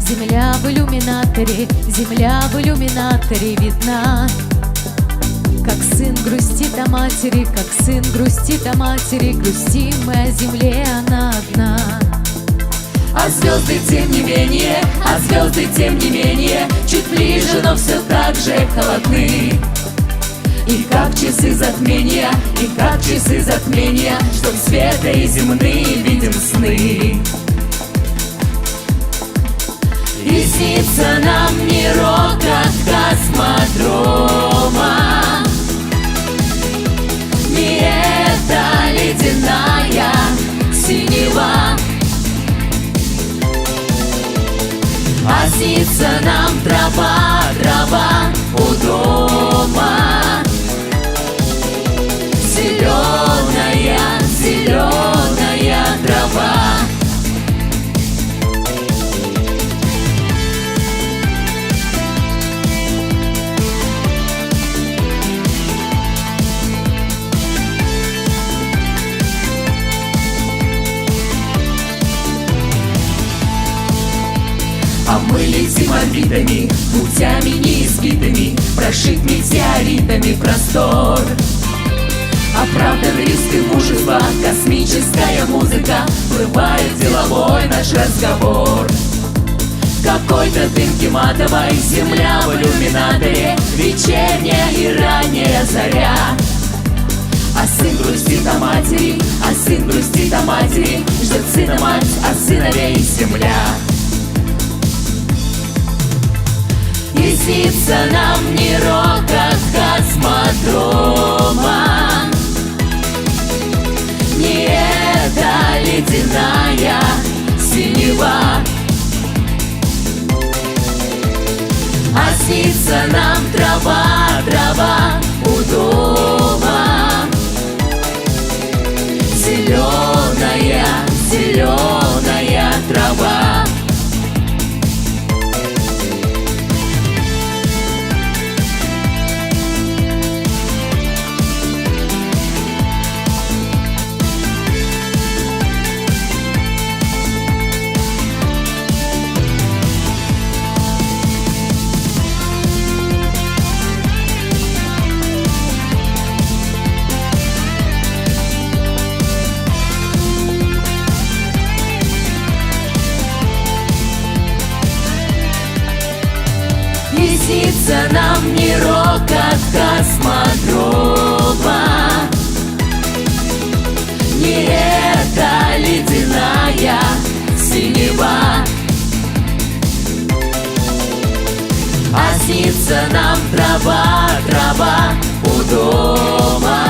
земля в иллюминаторе, земля в иллюминаторе видна. Как сын грустит о матери, как сын грустит о матери, грустим мы о земле, она одна. А звезды тем не менее, а звезды тем не менее, чуть ближе, но все так же холодны. И как часы затмения, и как часы затмения, что света и земные видим сны. И снится нам мирок от космодрома, не эта ледяная синева, а снится нам трава, трава у дома, зеленая, зеленая трава. А мы летим орбитами, путями неизбитыми, прошит метеоритами простор. Оправдан риск и мужество, космическая музыка, вплывает деловой наш разговор. В какой-то дымке матовой земля в иллюминаторе, вечерняя и ранняя заря. А сын грустит о матери, а сын грустит о матери, ждет сына мать, а сыновей земля. И снится нам мирок от космодрома, не эта ледяная синева, а снится нам трава, трава у дома, зеленая, зеленая трава. И снится нам мирок от космодрома, не эта ледяная синева, а снится нам трава, трава у дома,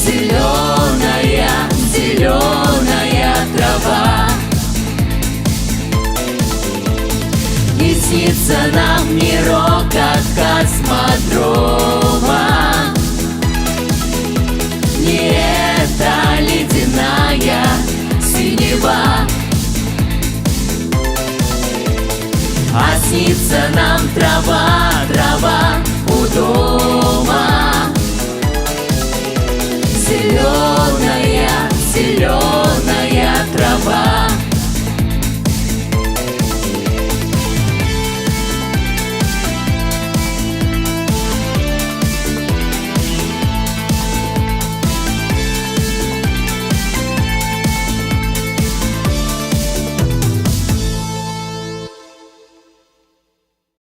зеленая, зеленая трава. И снится нам мирок от космодрома, не эта ледяная синева, а снится нам трава, трава у дома,